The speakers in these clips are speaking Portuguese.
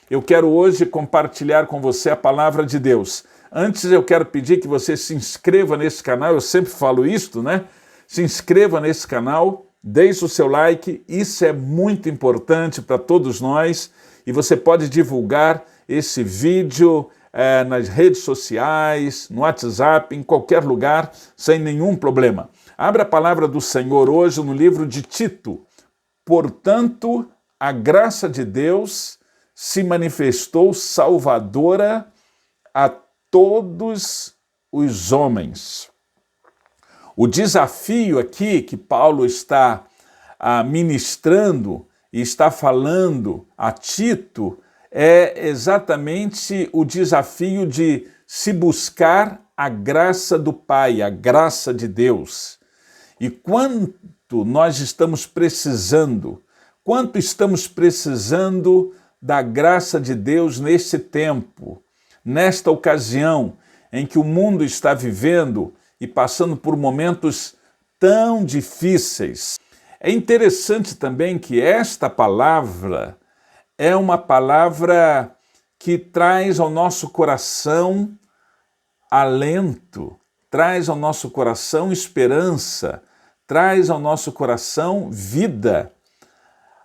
Eu quero hoje compartilhar com você a palavra de Deus. Antes eu quero pedir que você se inscreva nesse canal, eu sempre falo isto, né? Se inscreva nesse canal, deixe o seu like, isso é muito importante para todos nós e você pode divulgar esse vídeo nas redes sociais, no WhatsApp, em qualquer lugar, sem nenhum problema. Abra a palavra do Senhor hoje no livro de Tito. Portanto, a graça de Deus se manifestou salvadora a todos os homens. O desafio aqui que Paulo está ministrando e está falando a Tito é exatamente o desafio de se buscar a graça do Pai, a graça de Deus. E quanto nós estamos precisando da graça de Deus nesse tempo, nesta ocasião em que o mundo está vivendo e passando por momentos tão difíceis. É interessante também que esta palavra é uma palavra que traz ao nosso coração alento, traz ao nosso coração esperança, traz ao nosso coração vida.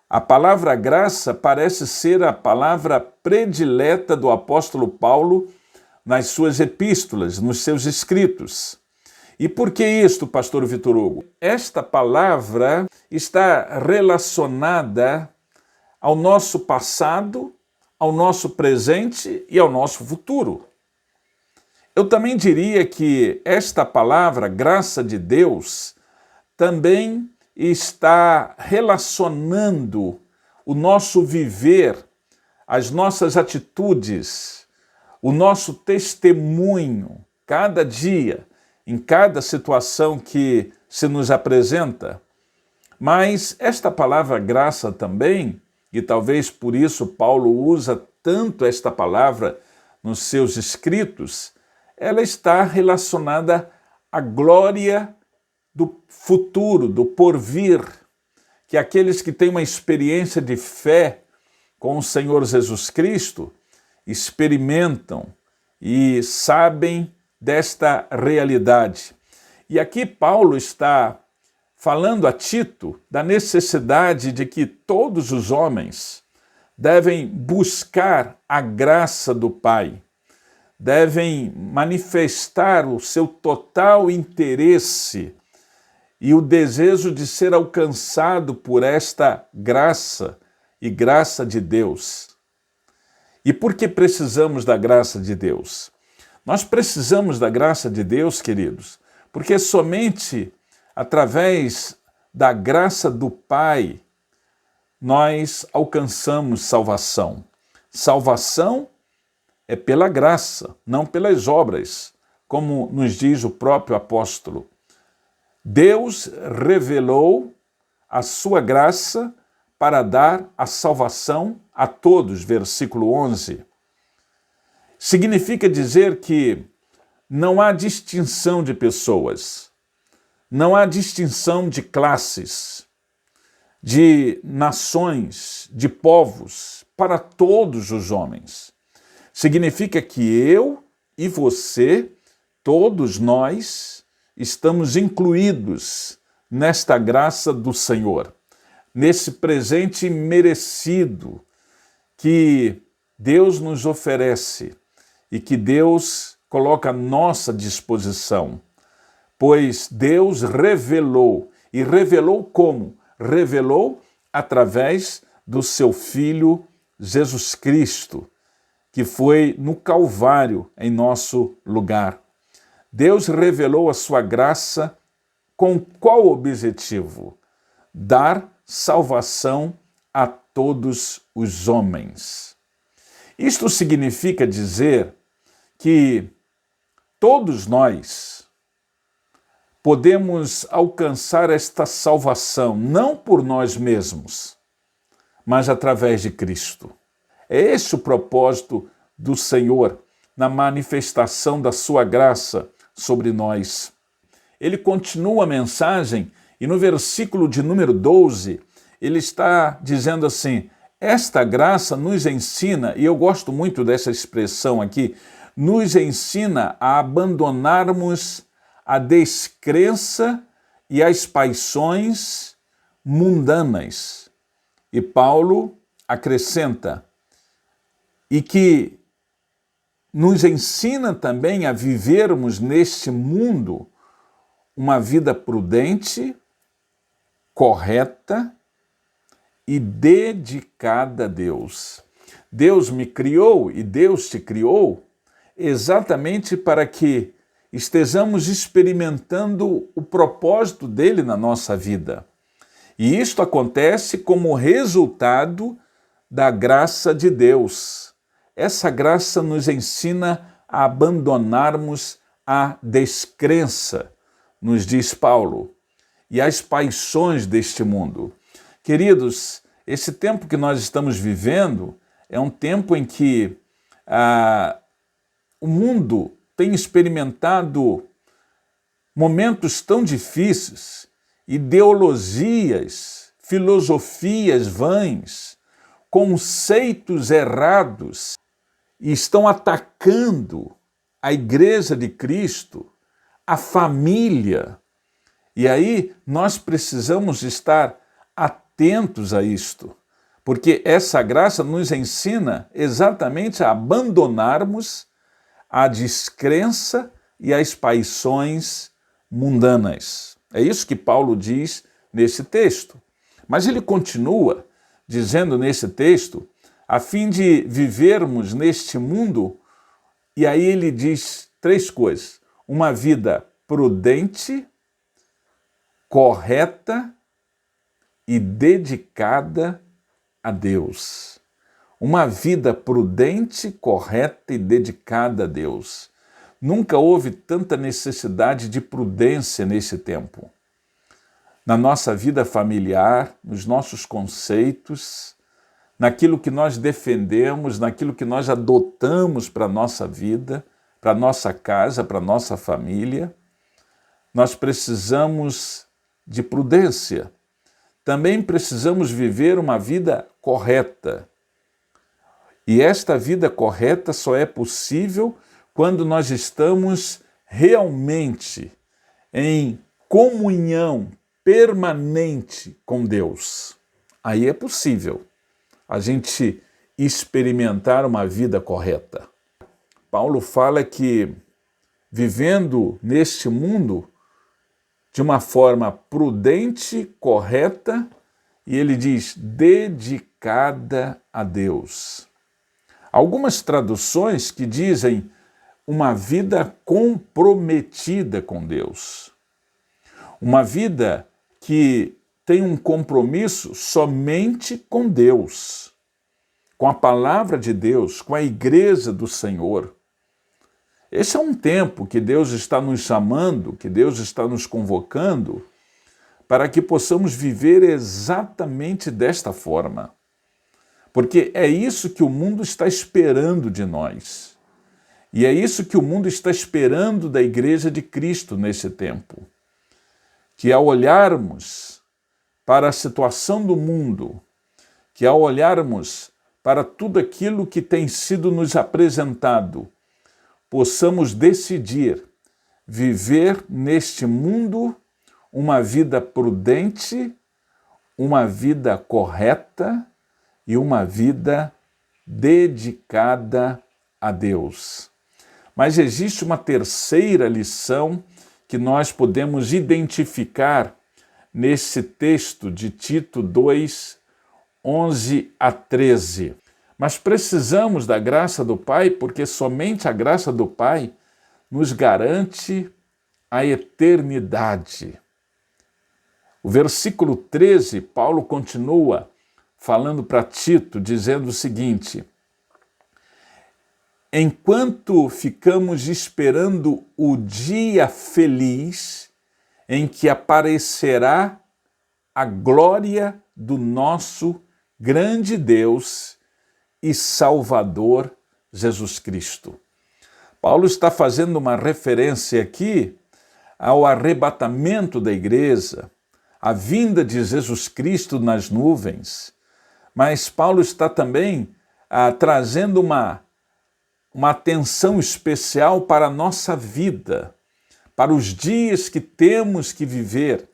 A palavra graça parece ser a palavra predileta do apóstolo Paulo nas suas epístolas, nos seus escritos. E por que isto, pastor Vitor Hugo? Esta palavra está relacionada ao nosso passado, ao nosso presente e ao nosso futuro. Eu também diria que esta palavra, graça de Deus, também está relacionando o nosso viver, as nossas atitudes, o nosso testemunho, cada dia, em cada situação que se nos apresenta. Mas esta palavra graça também, e talvez por isso Paulo usa tanto esta palavra nos seus escritos, ela está relacionada à glória do futuro, do porvir, que aqueles que têm uma experiência de fé com o Senhor Jesus Cristo experimentam e sabem desta realidade. E aqui Paulo está falando a Tito da necessidade de que todos os homens devem buscar a graça do Pai, devem manifestar o seu total interesse e o desejo de ser alcançado por esta graça e graça de Deus. E por que precisamos da graça de Deus? Nós precisamos da graça de Deus, queridos, porque somente através da graça do Pai nós alcançamos salvação. Salvação é pela graça, não pelas obras, como nos diz o próprio apóstolo. Deus revelou a sua graça para dar a salvação a todos, versículo 11. Significa dizer que não há distinção de pessoas, não há distinção de classes, de nações, de povos, para todos os homens. Significa que eu e você, todos nós, estamos incluídos nesta graça do Senhor, nesse presente merecido que Deus nos oferece e que Deus coloca à nossa disposição. Pois Deus revelou, e revelou como? Revelou através do seu Filho Jesus Cristo, que foi no Calvário em nosso lugar. Deus revelou a sua graça com qual objetivo? Dar salvação a todos os homens. Isto significa dizer que todos nós podemos alcançar esta salvação não por nós mesmos, mas através de Cristo. É esse o propósito do Senhor na manifestação da sua graça sobre nós. Ele continua a mensagem e no versículo de número 12, ele está dizendo assim: Esta graça nos ensina, e eu gosto muito dessa expressão aqui, nos ensina a abandonarmos a descrença e as paixões mundanas. E Paulo acrescenta, e que nos ensina também a vivermos neste mundo uma vida prudente, correta e dedicada a Deus. Deus me criou e Deus te criou exatamente para que estejamos experimentando o propósito dele na nossa vida. E isto acontece como resultado da graça de Deus. Essa graça nos ensina a abandonarmos a descrença, nos diz Paulo, e as paixões deste mundo. Queridos, esse tempo que nós estamos vivendo é um tempo em que o mundo tem experimentado momentos tão difíceis, ideologias, filosofias vãs, conceitos errados, e estão atacando a Igreja de Cristo, a família. E aí nós precisamos estar atentos a isto, porque essa graça nos ensina exatamente a abandonarmos a descrença e as paixões mundanas. É isso que Paulo diz nesse texto. Mas ele continua dizendo nesse texto, a fim de vivermos neste mundo, e aí ele diz 3 coisas: uma vida prudente, correta e dedicada a Deus. Uma vida prudente, correta e dedicada a Deus. Nunca houve tanta necessidade de prudência nesse tempo. Na nossa vida familiar, nos nossos conceitos, naquilo que nós defendemos, naquilo que nós adotamos para a nossa vida, para a nossa casa, para a nossa família, nós precisamos de prudência. Também precisamos viver uma vida correta. E esta vida correta só é possível quando nós estamos realmente em comunhão permanente com Deus. Aí é possível a gente experimentar uma vida correta. Paulo fala que vivendo neste mundo de uma forma prudente, correta, e ele diz, dedicada a Deus. Algumas traduções que dizem uma vida comprometida com Deus. Uma vida que tem um compromisso somente com Deus, com a palavra de Deus, com a igreja do Senhor. Esse é um tempo que Deus está nos chamando, que Deus está nos convocando, para que possamos viver exatamente desta forma. Porque é isso que o mundo está esperando de nós. E é isso que o mundo está esperando da Igreja de Cristo nesse tempo. Que ao olharmos para a situação do mundo, que ao olharmos para tudo aquilo que tem sido nos apresentado, possamos decidir viver neste mundo uma vida prudente, uma vida correta e uma vida dedicada a Deus. Mas existe uma terceira lição que nós podemos identificar nesse texto de Tito 2, 11 a 13. Mas precisamos da graça do Pai, porque somente a graça do Pai nos garante a eternidade. O versículo 13, Paulo continua falando para Tito, dizendo o seguinte: enquanto ficamos esperando o dia feliz em que aparecerá a glória do nosso grande Deus e Salvador Jesus Cristo. Paulo está fazendo uma referência aqui ao arrebatamento da igreja, a vinda de Jesus Cristo nas nuvens, mas Paulo está também trazendo uma atenção especial para a nossa vida, para os dias que temos que viver,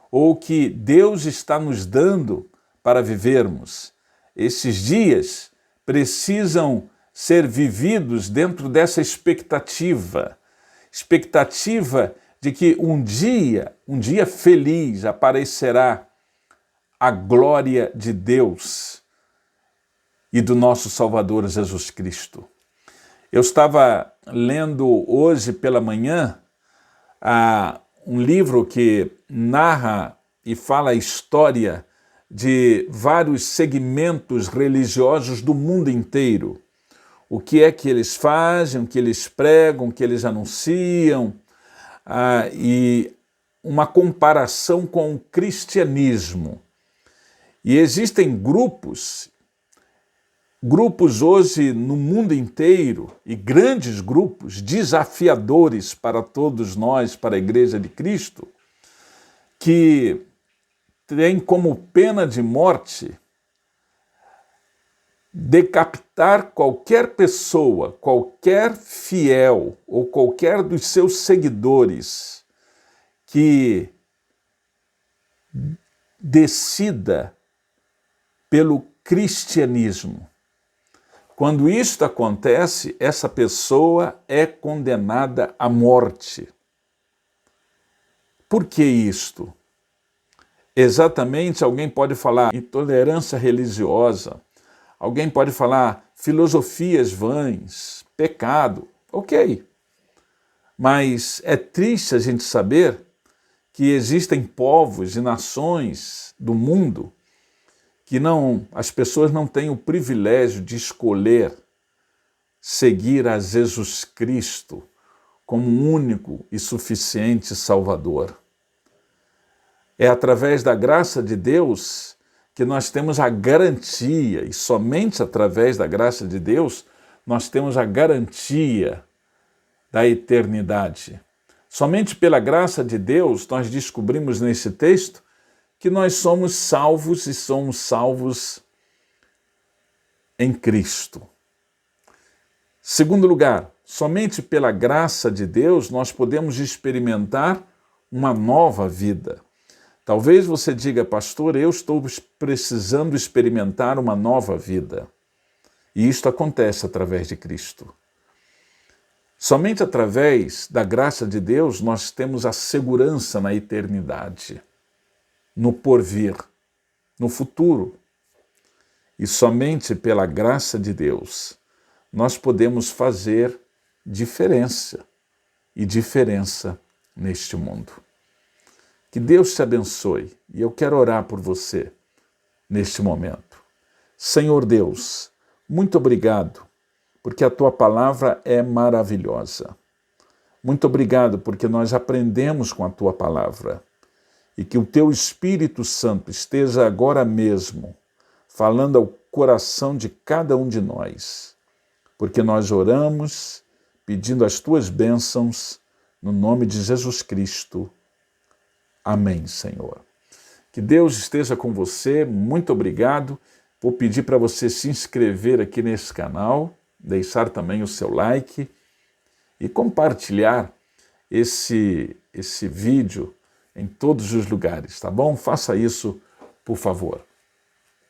ou que Deus está nos dando para vivermos. Esses dias precisam ser vividos dentro dessa expectativa de que um dia feliz, aparecerá a glória de Deus e do nosso Salvador Jesus Cristo. Eu estava lendo hoje pela manhã um livro que narra e fala a história de vários segmentos religiosos do mundo inteiro. O que é que eles fazem, o que eles pregam, o que eles anunciam, e uma comparação com o cristianismo. E existem grupos hoje no mundo inteiro, e grandes grupos desafiadores para todos nós, para a Igreja de Cristo, que têm como pena de morte decapitar qualquer pessoa, qualquer fiel ou qualquer dos seus seguidores que decida pelo cristianismo. Quando isto acontece, essa pessoa é condenada à morte. Por que isto? Exatamente, alguém pode falar intolerância religiosa, alguém pode falar filosofias vãs, pecado, ok. Mas é triste a gente saber que existem povos e nações do mundo que as pessoas não têm o privilégio de escolher seguir a Jesus Cristo como único e suficiente Salvador. É através da graça de Deus que nós temos a garantia, e somente através da graça de Deus, nós temos a garantia da eternidade. Somente pela graça de Deus nós descobrimos nesse texto que nós somos salvos e somos salvos em Cristo. Segundo lugar, somente pela graça de Deus nós podemos experimentar uma nova vida. Talvez você diga, pastor, eu estou precisando experimentar uma nova vida. E isto acontece através de Cristo. Somente através da graça de Deus nós temos a segurança na eternidade, no porvir, no futuro. E somente pela graça de Deus nós podemos fazer diferença neste mundo. Que Deus te abençoe, e eu quero orar por você neste momento. Senhor Deus, muito obrigado, porque a Tua palavra é maravilhosa. Muito obrigado, porque nós aprendemos com a Tua palavra, e que o Teu Espírito Santo esteja agora mesmo falando ao coração de cada um de nós, porque nós oramos pedindo as Tuas bênçãos no nome de Jesus Cristo. Amém, Senhor. Que Deus esteja com você, muito obrigado. Vou pedir para você se inscrever aqui nesse canal, deixar também o seu like e compartilhar esse vídeo em todos os lugares, tá bom? Faça isso, por favor.